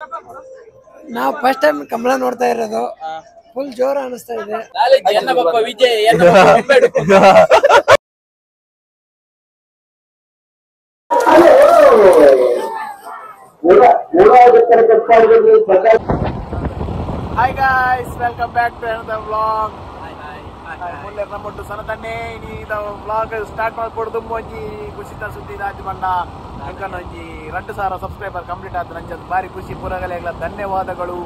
ನಾವು first time ಕಮಲ ನೋಡ್ತಾ ಇರೋದು. ಫುಲ್ ಜೋರ ಅನಿಸ್ತಾ ಇದೆ. Hi guys, welcome back to another vlog. Mullai ನಮ್ಮೊಟ್ಟು ಸನತನ್ನೇ ಇದು ವ್ಲಾಗ್ ಸ್ಟಾರ್ಟ್ ಮಾಡ್ಕೊಡ್ದು ಒಂಜಿ ಖುಷಿತ ಸುದ್ದಿ ರಾಜ್ ಬಂಡ ಅಂಕನ್ ಒಂಜಿ 2,000 ಸಬ್ಸ್ಕ್ರೈಬರ್ ಕಂಪ್ಲೀಟ್ ಆದ ನಂಜದು ಬಾರಿ ಖುಷಿ ಪೂರಗಲೆಗಳ ಧನ್ಯವಾದಗಳು.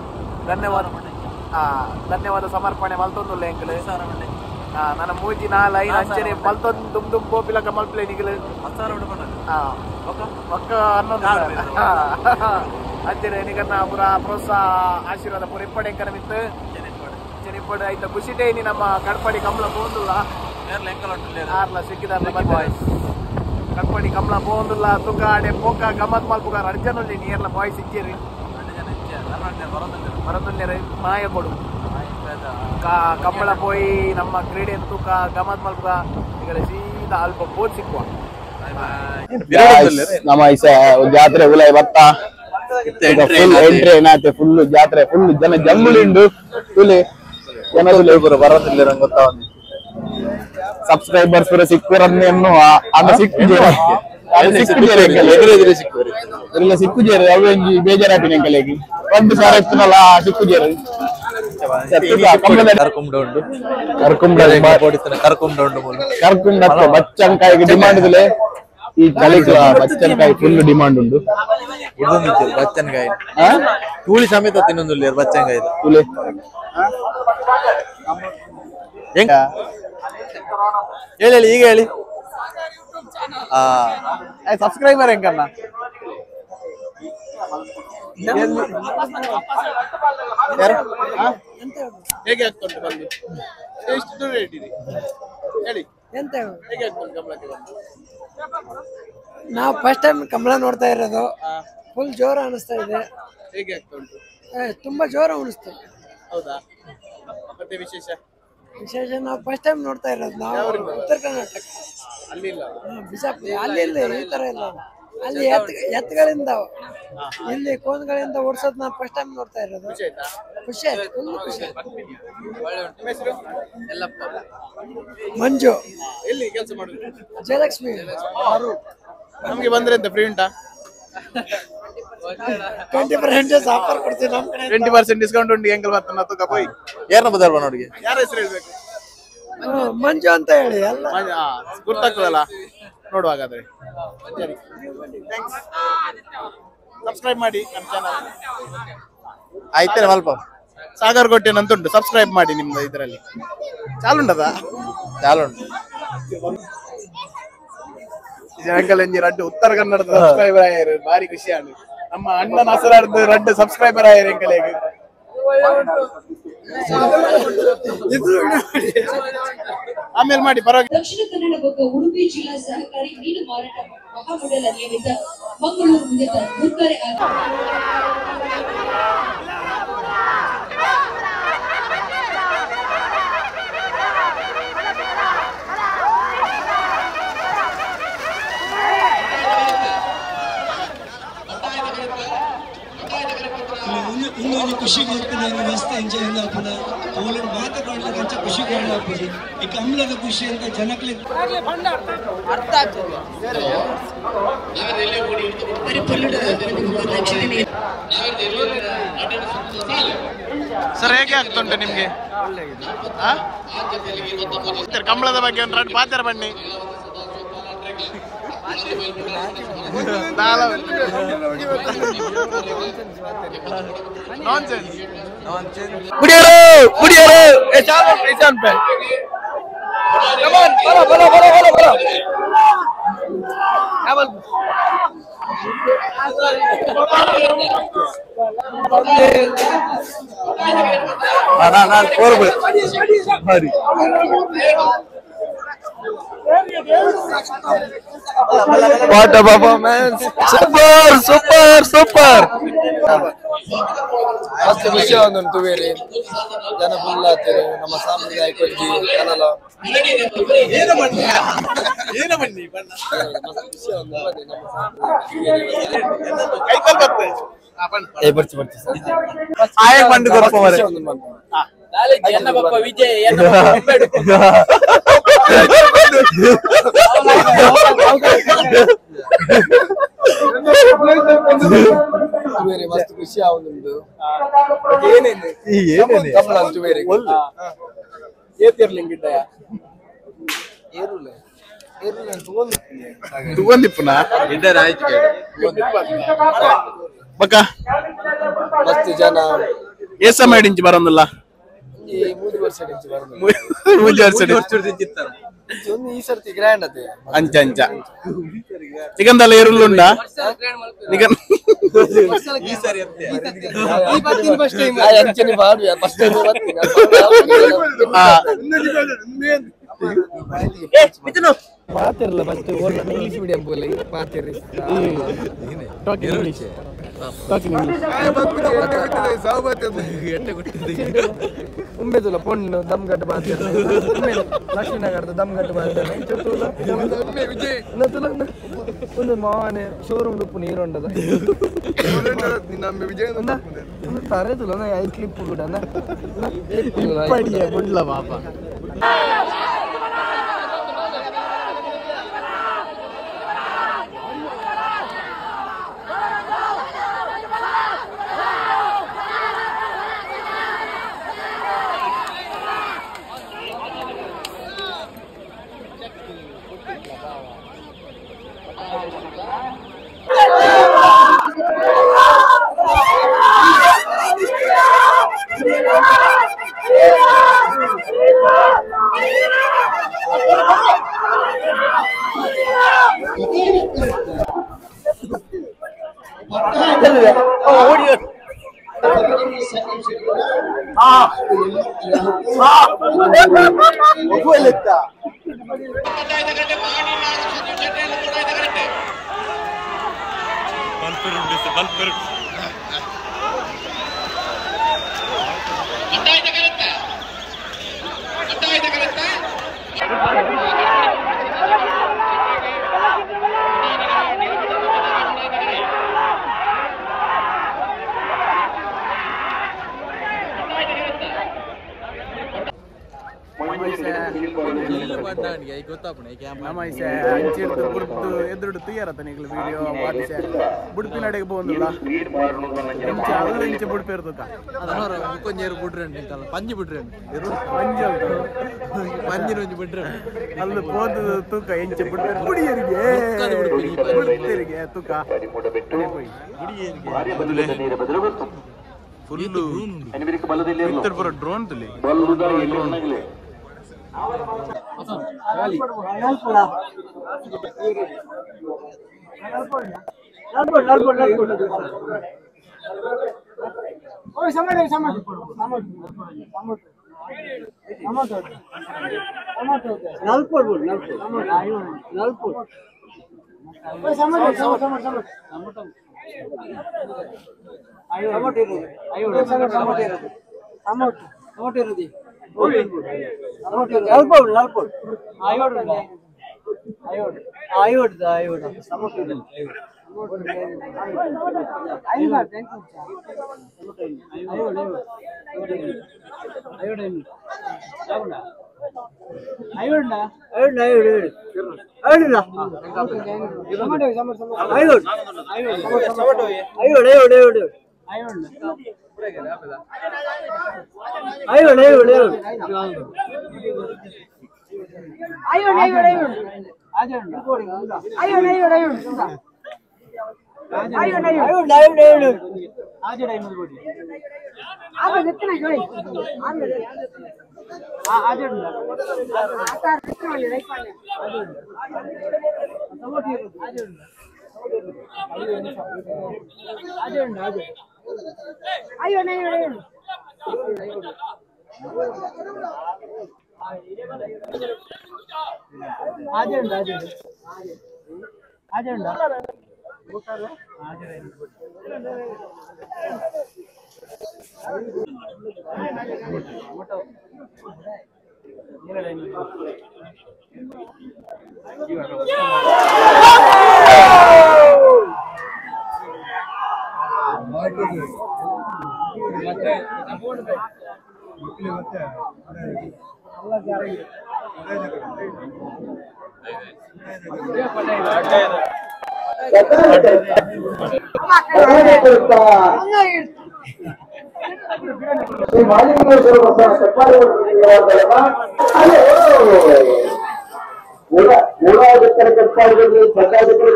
ಧನ್ಯವಾದ ಸಮರ್ಪಣೆ ಮಲ್ತೊಂದುಲ್ಲ ಎಂಕಲ್ ನನ್ನ ಮೂಜಿ ಲೈನ್ ಅಂಚನೆ ಮಲ್ತೊಂದು ದುಮ್ ಪೋಪಿಲಕ ಮಲ್ಪಲೆ ನಿಗಲು ಒಕ್ಕ ಅನ್ನೊಂದು ಅಂಚನೆ ನಿಗನ್ನ ಪುರ ಪ್ರೋತ್ಸಾಹ ಆಶೀರ್ವಾದ ಪುರ ಇಪ್ಪಡೆ ಎಂಕನ ಮಿತ್ತು ಚೆನಿಪ್ಪಡು ಆಯ್ತ ಖುಷಿಟೇ ನೀ ನಮ್ಮ ಕಡ್ಪಡಿ ಕಮಲ ಪೋಂದುಲ್ಲ ಆರ್ಲ ಸಿಕ್ಕಿದಾರ್ಲ ಬಾಯ್ಸ್ ಕಡ್ಪಡಿ ಕಮಲ ಪೋಂದುಲ್ಲ ತುಕ ಆಡೆ ಪೋಕ ಗಮತ್ ಮಲ್ಪುಗಾರ ಅರ್ಜನಲ್ಲಿ ನೀರ್ಲ ಬಾಯ್ಸ್ ಇಜ್ಜೇರಿ ಮರದುಲ್ಯರು ಮಾಯ ಕೊಡು ಕಂಬಳ ಪೋಯಿ ನಮ್ಮ ಕ್ರೀಡೆ ತೂಕ ಗಮತ್ ಮಲ್ಪುಗ ಈಗ ಸೀದಾ ಅಲ್ಪ ಬೋದ್ ಸಿಕ್ಕುವ ನಮ್ಮ ಜಾತ್ರೆ ಉಲೈ ಬತ್ತ ಎಂಟ್ರಿ ಏನಾಯ್ತು ಫುಲ್ ಜಾತ್ರೆ ಫುಲ್ ಜನ ಜಂಬುಲಿಂಡು ತುಲಿ ಜನದುಲೆ ಬರೋದಿಲ್ಲ ಗೊತ್ತಾ ಸಬ್ಸ್ಕ್ರೈಬರ್ಸ್ ಪೂರ ಸಿಕ್ಕುರನ್ನು ಅಂದ ಸಿಕ್ಕುಜೇರು ಅವೇಂಜಿ ಬೇಜಾರಾಪಿನ ಎಂಕಲೆಗಿ 1,000 ಇತ್ತನಲ್ಲ ಸಿಕ್ಕುಜೇರು ಕರ್ಕುಂಡ ಬಚ್ಚಂಕಾಯಿಗೆ ಡಿಮಾಂಡ್ ಇದಿಲ್ಲ ಈ ಚಳಿಗೆ ಬಚ್ಚನ್ಕಾಯಿ ಫುಲ್ ಡಿಮಾಂಡ್ ಉಂಟು ಬಚ್ಚನ್ಕಾಯಿ ತೂಳಿ ಸಮೇತ ತಿನ್ನೊಂದು ಬಚ್ಚನ್ಕಾಯಿ ತುಳಿ ಹೇಳಿ ಈಗ ಹೇಳಿ ಸಬ್ಸ್ಕ್ರೈಬರ್ ಹೆಂಗಣ್ಣ ಹೇಗೆ ಆಗ್ತುಂಟು ಬಂದು ಎಷ್ಟು ದೂರ ಇಟ್ಟಿರಿ ಹೇಳಿ ಎಂತ ಹೇಗೆ ಆಗ್ತುಂಟು ಗಮನಕ್ಕೆ ಬಂದು ನಾವು ಫಸ್ಟ್ ಟೈಮ್ ಕಮಲ ನೋಡ್ತಾ ಇರೋದು. ಫುಲ್ ಜೋರ ಅನಿಸ್ತಾ ಇದೆ. ಹೇಗೆ ಆಗ್ತುಂಟು ತುಂಬಾ ಜೋರ ಅನಿಸ್ತು. ಹೌದಾ ಮತ್ತೆ ವಿಶೇಷ ನಾವು ಫಸ್ಟ್ ಟೈಮ್ ನೋಡ್ತಾ ಇರೋದು. ನಾವು ಉತ್ತರ ಕರ್ನಾಟಕ ಅಲ್ಲಿಲ್ಲ ಬಿಜಾಪುರ ಅಲ್ಲಿ ಈ ತರ ಇಲ್ಲ. ಅಲ್ಲಿ ಎತ್ತುಗಳಿಂದ ಇಲ್ಲಿ ಕೋನ್ಗಳಿಂದ ಓಡಿಸೋದು ನಾವು ಫಸ್ಟ್ ಟೈಮ್ ನೋಡ್ತಾ ಇರೋದು. ಖುಷಿ ಆಯ್ತು ಫುಲ್ ಖುಷಿ ಆಯ್ತು. ಮಂಜು ಎಲ್ಲಿ ಕೆಲಸ ಮಾಡುದು ಜಯಲಕ್ಷ್ಮಿ ನಮ್ಗೆ ಬಂದ್ರೆ ಅಂತ ಫ್ರೀ ಉಂಟಾ 20% ಆಫರ್ ಕೊಡ್ತೀವಿ ನಮ್ಮ ಕಡೆ 20% ಡಿಸ್ಕೌಂಟ್ ಉಂಟು ಎಂಕಲ್ ಬರ್ತನ ತೂಕ ಹೋಯ್ ಯಾರನ್ನ ಬದಲ್ವ ನೋಡಿಗೆ ಯಾರ ಹೆಸರು ಹೇಳ್ಬೇಕು ಮಂಜು ಅಂತ ಹೇಳಿ ಎಲ್ಲ ಗುರ್ತಾಗ್ತದಲ್ಲ ನೋಡುವ ಹಾಗಾದ್ರೆ ಸಬ್ಸ್ಕ್ರೈಬ್ ಮಾಡಿ ನಮ್ಮ ಚಾನಲ್ ಆಯ್ತೇನೆ ಸ್ವಲ್ಪ ಸಾಗರ್ ಗೊಟ್ಟೆನ್ ಅಂತ ಉಂಟು ಸಬ್ಸ್ಕ್ರೈಬ್ ಮಾಡಿ ನಿಮ್ದು ಇದರಲ್ಲಿ ಚಾಲುಂಟದ ಚಾಲುಂಟು ಅಂಕಲ್ ಎಂಜಿ ರಡ್ಡು ಉತ್ತರ ಕನ್ನಡದ ಸಬ್ಸ್ಕ್ರೈಬರ್ ಆಯ್ರು ಬಾರಿ ಖುಷಿ ಆಂಡು ನಮ್ಮ ಅಣ್ಣನ ಹಸರಾರ್ದು ರಡ್ಡು ಸಬ್ಸ್ಕ್ರೈಬರ್ ಆಯ್ರು ಎಂಕಲೆಗೆ ಆಮೇಲೆ ಮಾಡಿ ಪರವಾಗಿ ದಕ್ಷಿಣ ಕನ್ನಡ ಬಗ್ಗೆ ಉಡುಪಿ ಜಿಲ್ಲಾ ಸಹಕಾರಿ ಮೀನು ಮಾರಾಟ ಮಹಾಮಂಡಲ ನಿಯಮಿತ ಮಂಗಳೂರು ಮುಗಿದ ಮುರ್ಕರೆ ಇನ್ನೊಂದು ಖುಷಿ ಕೊಡ್ತೀನಿ ಮಸ್ತ್ ಎಂಜಾಯ್ ಆಪದ ಅವಳು ಮಾತುಕೊಳ್ಳೋದಂತ ಖುಷಿ ಕೊಳ್ಳಾಪದು ಈ ಕಮಲದ ಖುಷಿ ಅಂತ ಜನಕ್ಕೆ ಅರ್ಥ ಆಗ್ತದೆ ಸರ್ ಹೇಗೆ ಆಗ್ತುಂಟು ನಿಮ್ಗೆ ಕಂಬಳದ ಬಗ್ಗೆ ಒಂದು ರಡ್ ಪಾತ್ರ ಬನ್ನಿ what a performance super super super ಮಸ್ತ್ ಖುಷಿ ಆಗುಂಟು ಬೇರೆ ಜನ ಫುಲ್ ಆಗ್ತಾರೆ ನಮ್ಮ ಸಾಂಪ್ರದಾಯಿಕ ಅಡ್ಗೆ ಕನ್ನಡ ಆಯ್ ಮಂಡು ಗೊಪ್ಪ ಮರೆ ಬೇರೆ ಮಸ್ತ್ ಖುಷಿ ಆಗುಂಟು ಕಮಲ ಅಂತೂ ಬೇರೆ ಏತಿರ್ಲಿಂಗ್ ಇಡ್ಡಯ ಏರುಲೆ ಏರುಲೆ ತಗೊಂಡಿಪ್ಪುನಾ ಬಕ್ಕ ಮಸ್ತ್ ಜನ ಏಸ ಮಾಡಿಂಚಿ ಬರೋದಿಲ್ಲ ಈ 3 ವರ್ಷ ಡಿಂಚಿ ಬರೋದು 3 ವರ್ಷ ಒಂದು ಈ ಸರ್ತಿ ಗ್ರ್ಯಾಂಡ್ ಅದೇ ಅಂಚ ಅಂಚ ನಿಗಂದಲ್ಲ ಎರುಳ್ಳುಂಡ ನಿಗನ್ ಈ ಸರಿ ಈ ಬರ್ತೀನಿ ಫಸ್ಟ್ ಟೈಮ್ ಅಂಚನೆ ಬಾಡು ಫಸ್ಟ್ ಟೈಮ್ ಬರ್ತೀನಿ ಮಾತಿರಲ್ಲ ಫಸ್ಟ್ ಇಂಗ್ಲಿಷ್ ಮೀಡಿಯಂ ಬೋಲೆ ಮಾತಿರ್ರಿ ಟಾಕಿಂಗ್ ಇಂಗ್ಲಿಷ್ ಉಂಬೆದುಲ್ಲ ಪೊಣ್ಣು ದಮ್ಗಟ್ಟು ಮಾತಿರ್ರಿ ಲಕ್ಷ್ಮೀನಗರದ ದಮ್ಗಟ್ಟು ಮಾತಿರ್ರಿ ಒಂದು ಮಾವನೆ ಶೋರೂಮ್ ಉಪ್ಪು ನೀರುಂಡದ ತರೆದುಲ್ಲ ಐದು ಕ್ಲಿಪ್ ಕೂಡ ಪಾಪ ಎದುರು ತುಯ್ಯಾರತ್ತ ನಿಗ್ಲು ವಿಡಿಯೋ ವಾಟ್ಸೆ ಬುಡ್ಪಿ ನಡೆಗೆ ಬಂದಿಲ್ಲ ಇಂಚೆ ಬುಡ್ಪಿ ಇರ್ತದ ಕೊಂಚೇರು ಬಿಡ್ರಿ ಪಂಜಿ ಬಿಡ್ರಿ ಪಂಜಿನ ಒಂಜಿ ಬಿಡ್ರಿ ಅಲ್ಲಿ ಪೋದು ತೂಕ ಇಂಚೆ ಬುಡ್ಪಿ ಬುಡಿಯರಿಗೆ ತೂಕ ಫುಲ್ಲು ಪುರ ಡ್ರೋನ್ ತುಲಿ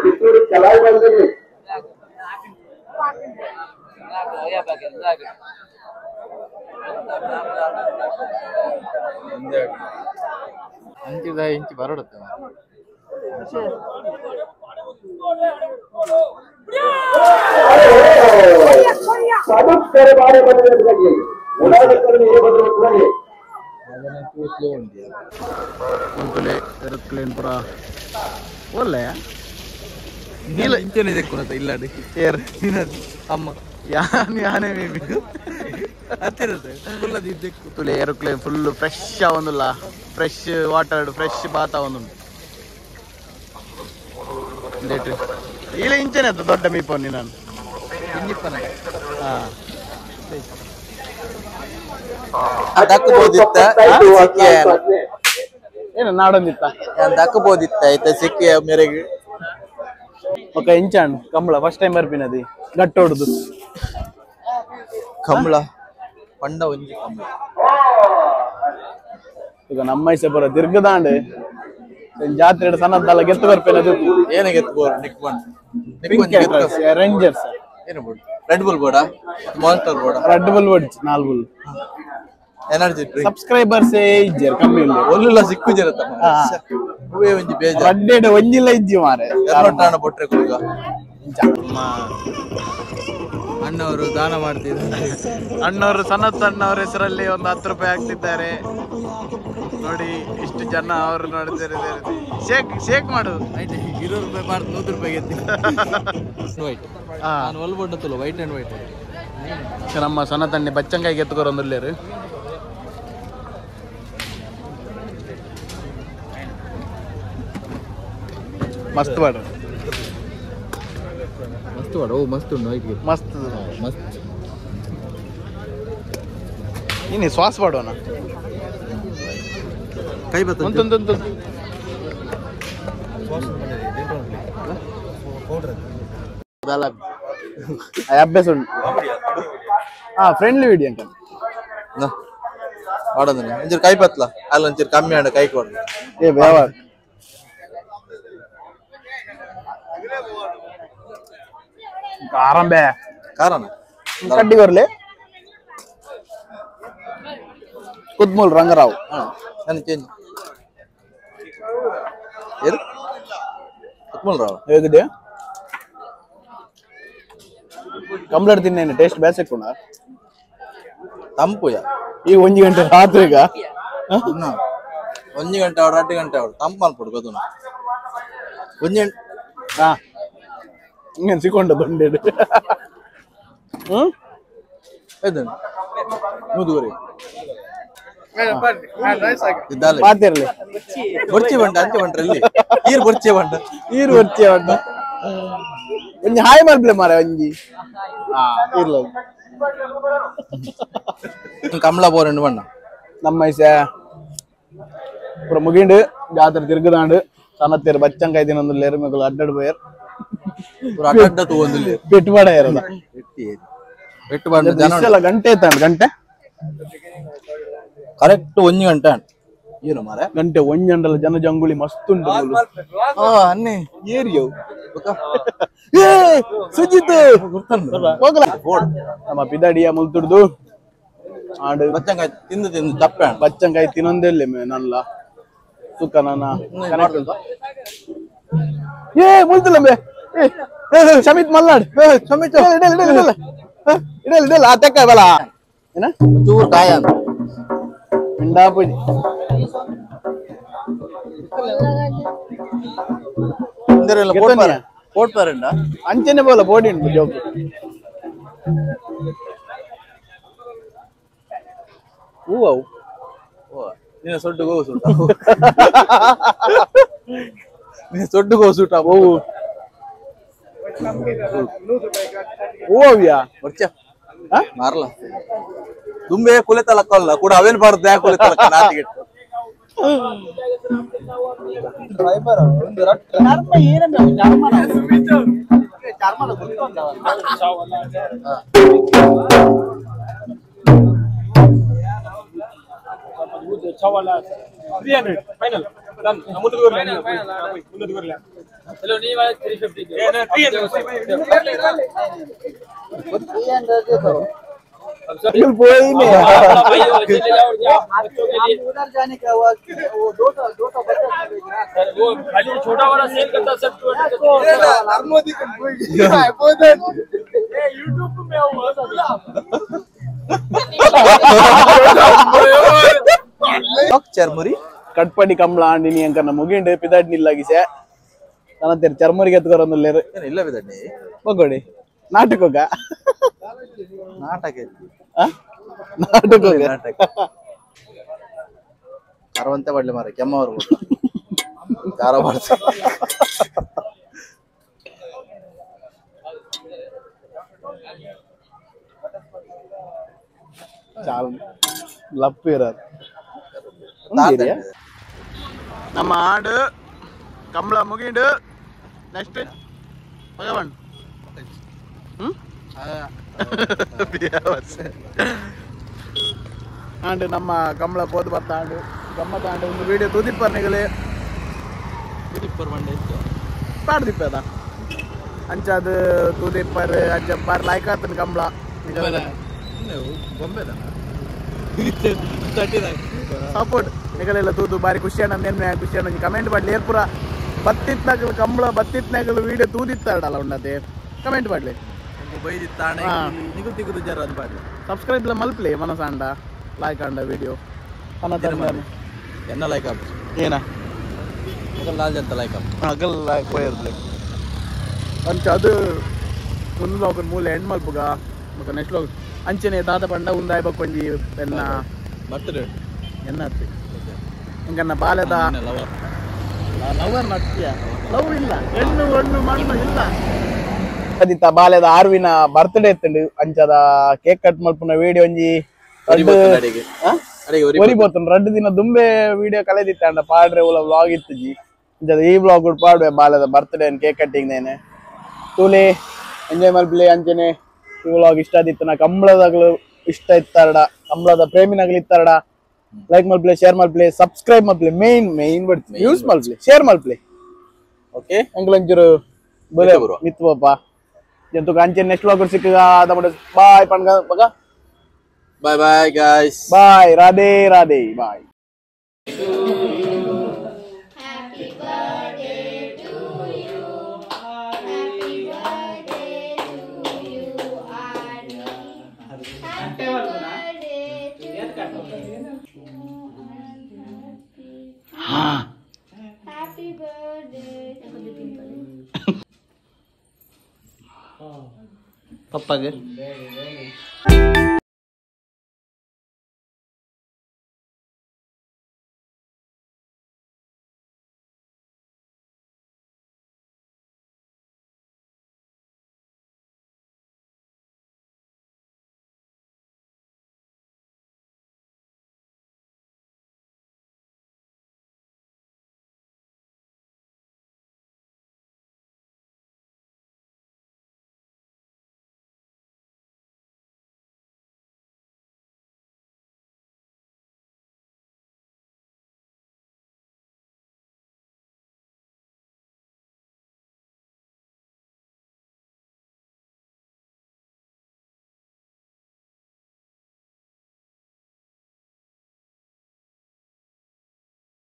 ಕಿತ್ತೂರು ಚಲಾಯಿ ಬಂದಿರಲಿ ಇಂಚಿ ಬರಡುತ್ತೆ ಬಾರಿ ಬಂದಿರಲಿ ಏರೋಪ್ಲೇನ್ ಪುರ ಒಳ್ಳೆ ಇಂಚನೆ ತೆಕ್ಕೊಳತ್ತ ಇಲ್ಲಾಡಿ ಅಮ್ಮ ಯಾನೇ ಹತ್ತಿರತ್ತೆ ಫುಲ್ ಅದು ಇದಕ್ಕೆ ತುಲೆ ಏರೋಪ್ಲೇನ್ ಫುಲ್ ಫ್ರೆಶ್ ಆವೊಂದುಲ್ಲ ಫ್ರೆಶ್ ವಾಟರ್ ಫ್ರೆಶ್ ಬಾತ ಒಂದು ಇಲ್ಲ ಇಂಚನೆ ಅದು ದೊಡ್ಡ ಮೀಪೊನ್ನಿ ನಾನು ದಕ್ಕಬೋದಿತ್ತ ಏನು ನಾಡೊಂದಿತ್ತ ದಕ್ಕಬೋದಿತ್ತ ಆಯ್ತಾ ಸಿಕ್ಕಿ ಮೇರೆಗೆ ఒక ఇంచాను కమల ఫస్ట్ టైం ಬರ್ಪಿನದಿ ಗಟ್ಟ ಹೊಡ್ದು ಕಂಬಳ ಪಂಡ ಒಂಜಿ ಕಂಬಳ ಈಗ ನಮ್ಮ ಬರ ದೀರ್ಘದಾಂಡ್ ಜಾತ್ರೆ ಸಣ್ಣದಲ್ಲ ಗೆತ್ತು ಬರ್ಪಿನದು ಏನ ಗೆತ್ಬೋರ್ ರೇಂಜರ್ಸ್ ಏನು ಬೋರ್ಡ್ ರೆಡ್ ಬುಲ್ ಬೋರ್ಡಾ ಮಾನ್ಸ್ಟರ್ ಬೋರ್ಡಾ Red Bull words 4 Bull energy drink subscribers ಇಜ್ಜರ್ ಕಮ್ಮಿ ಇಲ್ಲ ಒಲ್ಲುಲ್ಲ ಸಿಕ್ಕು ಜರತ ಹೂವೇ ಒಂಜಿ ಬೇಜಾರ್ ರಡ್ಡೆಡೆ ಒಂಜಿಲ್ಲ ಇಜ್ಜಿ ಮಾರೆ ಎರಡೊಟ್ಟಾಣ ಬೊಟ್ರೆ ಕುಲ್ಗ ಅಣ್ಣವರು ದಾನ ಮಾಡ್ತಿದ್ದಾರೆ ಅಣ್ಣವರು ಸನತ್ ಅಣ್ಣವ್ರ ಹೆಸರಲ್ಲಿ ಒಂದು 10 ರೂಪಾಯಿ ಹಾಕ್ತಿದ್ದಾರೆ ನೋಡಿ ಇಷ್ಟು ಜನ ಅವರು ನೋಡ್ತಾರೆ ಶೇಕ್ ಮಾಡು ಆಯ್ತು 20 ರೂಪಾಯಿ ಬಾರ್ದು 100 ರೂಪಾಯಿ ಗೆದ್ದಿ ವೈಟ್ ನಾನು ಒಲ್ ಬೊಡ್ಡತ್ತಲ್ಲ ವೈಟ್ ಅಂಡ್ ವೈಟ್ ನಮ್ಮ ಸನತಣ್ಣಿ ಬಚ್ಚಂಕಾಯಿ ಗೆತ್ತುಕೊರೊಂದುಲ್ಲೇರು ಮಸ್ತ್ ಬಾಡ ಮಸ್ತ್ ಬಾಡ ಓ ಮಸ್ತ್ ಉಂಡು ವೈಟ್ ಮಸ್ತ್ ಮಸ್ತ್ ಇನಿ ಸಾಸ್ ಬಾಡೋಣ ಕೈ ಬತ್ತ ಒಂದೊಂದೊಂದು ಅಭ್ಯಾಸ ಉಂಟು ಫ್ರೆಂಡ್ಲಿ ವಿಡಿಯೋ ಅಂತ ಮಾಡೋದನ್ನ ಒಂಚೂರು ಕೈ ಪತ್ಲ ಅಲ್ಲ ಒಂಚೂರು ಕಮ್ಮಿ ಆಡ ಕೈ ಕೊಡ ಏ ವ್ಯವಹಾರ ಆರಂಭೆ ಕಾರಣ ಕಡ್ಡಿ ಬರ್ಲಿ ಕುದ್ಮೂಲ್ ರಂಗರಾವ್ ನಾನು ಚೇಂಜ್ ಏನು ಕುತ್ಮಲ್ ರಾವ್ ಹೇಗಿದೆ ಕಂಪ್ಲೇಟ್ ತಿನ್ನೇನು ಟೇಸ್ಟ್ ಬೇಸಕ್ಕುಣ ತಂಪು ಈಗ 1 ಗಂಟೆ ರಾತ್ರಿಗ 1 ಗಂಟೆ ಅವ್ರು 2 ಗಂಟೆ ಅವ್ರು ತಂಪು ಅನ್ಬಿಡು ಗೊತ್ತು 1 ಗಂಟೆ ಹಾ ಹಿಂಗೇನು ಸಿಕ್ಕೊಂಡ ದೊಂಡೇಡು ಇದು ನೂದುವರೆ ಇದ್ದಾಲೆ ಪಾತಿರ್ಲಿ ಬರ್ಚಿ ಬಂಡ ಅಂಚೆ ಬಂಡ್ರಲ್ಲಿ ಈರ್ ಬರ್ಚಿ ಬಂಡ ಈರು ಬರ್ತೀಯ ಅಣ್ಣ ಒಂಜಿ ಹಾಯ್ ಮಲ್ಪ್ಲೆ ಮಾರ ಒಂಜಿ ಇರ್ಲ ಕಮಲ ಬೋರೆಂಡು ಬಣ್ಣ ನಮ್ಮ ಐಸ ಪೂರ ಮುಗಿಂಡು ಜಾತ್ರೆ ತಿರ್ಗದಾಂಡು ಸನತ್ತೇರು ಬಚ್ಚಂಕಾಯಿ ತಿನ್ನೊಂದು ಲೇರು ಮಗಳು ಅಡ್ಡಾಡು ಪೋಯರ್ ಅಡ್ಡ ತಗೊಂದಿಲ್ಲ ಪೆಟ್ಟುಬಾಡ ಇರೋದ ಬೆಟ್ಟು ಬಂಡ ಜನ ಗಂಟೆ ಎತ್ತಾಂಡು ಗಂಟೆ ಕರೆಕ್ಟ್ 1 ಗಂಟೆ ಏನು ಮಾರ ಗಂಟೆ 1 ಗಂಟೆಲ ಜನ ಜಂಗುಳಿ ಮಸ್ತ್ ಉಂಟು ಅನ್ನೆ ಏರಿಯೋ ಏ ಸುಜಿತ್ ಹೋಗಲ ನಮ್ಮ ಪಿದಾಡಿಯ ಮುಲ್ತುಡ್ದು ಆಡು ಬಚ್ಚಂಕಾಯಿ ತಿಂದು ತಿಂದು ತಪ್ಪೆ ಬಚ್ಚಂಕಾಯಿ ತಿನ್ನೊಂದೆಲ್ಲಿ ನಲ್ಲ ಸುಕ್ಕ ನನ್ನ ಏ ಮುಲ್ತುಲಂಬೆ ಶಮಿತ್ ಮಲ್ನಾಡ್ ಶಮಿತ್ ಇಡಲ್ ಆ ತೆಕ್ಕ ಬಲ ಏನ ಚೂರು ಕಾಯ ಅಂತ ಪಿಂಡಾಪುಜಿ ಅಂಚನೆ ಬೋಲ ಬೋಡಿ ಉಂಟು ಜೋಕು ಹೂವು ನೀನು ಸೊಡ್ಡು ಗೋಸು ನೀನು ಸೊಡ್ಡು ಗೋಸುಟ ಹೂವು ಹೂವ್ಯಾ ಮಾರಲ ತುಂಬೆ ಕುಲೆತಲಕ್ಕಲ್ಲ ಕೂಡ ಅವೇನ್ ಬಾರ್ದು ಯಾಕೆ ಕುಲೆತಲಕ್ಕ ನಾತಿಗೆ छोटा वाला सेल करता सब ಚರ್ಮುರಿ ಕಟ್ಪಡಿ ಕಂಬಳ ಆಂಡಿನಿ ಅಂಕನ ಮುಗಿಂಡು ಪಿದಾಡ್ ನಿಲ್ಲಾಗಿಸೆ ತನಂತೇರು ಚರ್ಮುರಿಗೆ ಎತ್ಕೊರೊಂದುಲ್ಲೇರು ಇಲ್ಲ ಬಿದಣ್ಣಿ ಹೋಗೋಡಿ ನಾಟಕ ನಾಟಕ ನಾಟಕ ಅರವಂತೆ ಬಡ್ಲಿ ಮಾರ ಕೆಮ್ಮವರು ಕಾರ ಮಾಡ್ತಾರೆ ಚಾಲ್ ಲಪ್ಪು ಇರೋದು ನಮ್ಮ ಹಾಡು ಕಂಬಳ ಮುಗಿಂಡು ನೆಕ್ಸ್ಟ್ ಭಗವಾನ್ ಆಂಡ್ ನಮ್ಮ ಕಂಬಳ ಪೋದು ಬರ್ತಾ ಆಂಡು ಗಮ್ಮತ್ ಆಂಡು ಒಂದು ವಿಡಿಯೋ ತೂದಿಪ್ಪರ್ ನಿಗಲೆ ಪಾಡ್ದಿಪ್ಪದ ಅಂಚಾದ ತೂದಿಪ್ಪರ್ ಅಂಚಪ್ಪಾರ್ ಲೈಕ್ ಆತನ ಕಂಬಳ ಸಪೋರ್ಟ್ ನಿಗಲೆಲ್ಲ ತೂದು ಬಾರಿ ಖುಷಿ ಅಣ್ಣ ನೆನ್ನೆ ಖುಷಿ ಅಣ್ಣ ಕಮೆಂಟ್ ಮಾಡ್ಲಿ ಏರ್ಪುರ ಬತ್ತಿತ್ನಾಗಲು ಕಂಬಳ ಬತ್ತಿತ್ನಾಗಲು ವಿಡಿಯೋ ತೂದಿತ್ತಾಡಲ್ಲ ಉಂಡತೆ ಕಮೆಂಟ್ ಮಾಡ್ಲಿ ಸಬ್ಸ್ಕ್ರೈಬ್ ಇಲ್ಲ ಮಲ್ಪ್ಲೆ ಮನಸಾಂಡ ಲೈಕ್ ಆಂಡ ವಿಡಿಯೋ ಎನ್ನ ಲೈಕ್ ಆಪ್ ಏನ ಅಂತ ಲೈಕ್ ಆಪ್ ಅಗಲ್ ಲೈಕ್ ಹೋಯಿರ್ಲಿ ಅಂಚ ಅದು ಒಂದು ಲೋಕನ್ ಮೂಲೆ ಹೆಣ್ಣು ಮಲ್ಪುಗ ಮತ್ತೆ ನೆಕ್ಸ್ಟ್ ಲೋಕ ಅಂಚನೆ ದಾದ ಪಂಡ ಉಂದಾಯ್ ಬಕ್ಕೊಂಜಿ ಎನ್ನ ಬರ್ತಡೆ ಎನ್ನ ಹತ್ತಿ ಹಿಂಗನ್ನ ಬಾಲ್ಯದ ಲವರ್ ನಟ್ಯ ಲವ್ ಇಲ್ಲ ಹೆಣ್ಣು ಹೆಣ್ಣು ಮಣ್ಣು ಇಲ್ಲ ಅದಿತ್ತ ಬಾಲ್ಯದ ಆರ್ವಿನ ಬರ್ತ್ಡೇ ಇತ್ತಂಡು ಅಂಚದ ಕೇಕ್ ಕಟ್ ಮಲ್ಪುನ ವಿಡಿಯೋ ಒಂಜಿ ಒರಿಬೋತನ್ 2 ದಿನ ದುಂಬೆ ವಿಡಿಯೋ ಕಳೆದಿತ್ತಂಡ ಪಾಡ್ರೆ ಉಲ ವ್ಲಾಗ್ ಇತ್ತಜಿ ಅಂಚದ ಈ ವ್ಲಾಗ್ ಕೂಡ ಪಾಡ್ವೆ ಬಾಲ್ಯದ ಬರ್ತ್ಡೇ ಕೇಕ್ ಕಟ್ಟಿಂಗ್ ನೇನೆ ತೂಲೆ ಎಂಜಾಯ್ ಮಲ್ಪಲೆ ಅಂಚನೆ ಈ ವ್ಲಾಗ್ ಇಷ್ಟ ಆದಿತ್ತು ನಾ ಕಂಬಳದಾಗಲು ಇಷ್ಟ ಇತ್ತಾರಡ ಕಂಬಳದ ಪ್ರೇಮಿನಾಗಲಿ ಇತ್ತಾರಡ ಲೈಕ್ ಮಲ್ಪ್ಲೆ ಶೇರ್ ಮಲ್ಪ್ಲೆ ಸಬ್ಸ್ಕ್ರೈಬ್ ಮಲ್ಪ್ಲೆ ಮೇನ್ ಬರ್ತೀನಿ ಯೂಸ್ ಮಲ್ಪ್ಲೆ ಶೇರ್ ಮಲ್ಪ್ಲೆ ಓಕೆ ಅಂಗ್ಲಂಚೂರು ಬಲೆ ಮಿತ್ ಪಾಪ ಜಂತು ಕಾಂಚೆ ನೆಕ್ಸ್ಟ್ ವ್ಲಾಗ್ ಸಿಕ್ಕಗ ಅದಮಡ ಬಾಯ್ ಪಣ್ಗ ಬಗ bye bye guys bye Radhe Radhe bye Happy birthday. ಪಪ್ಪಗೆ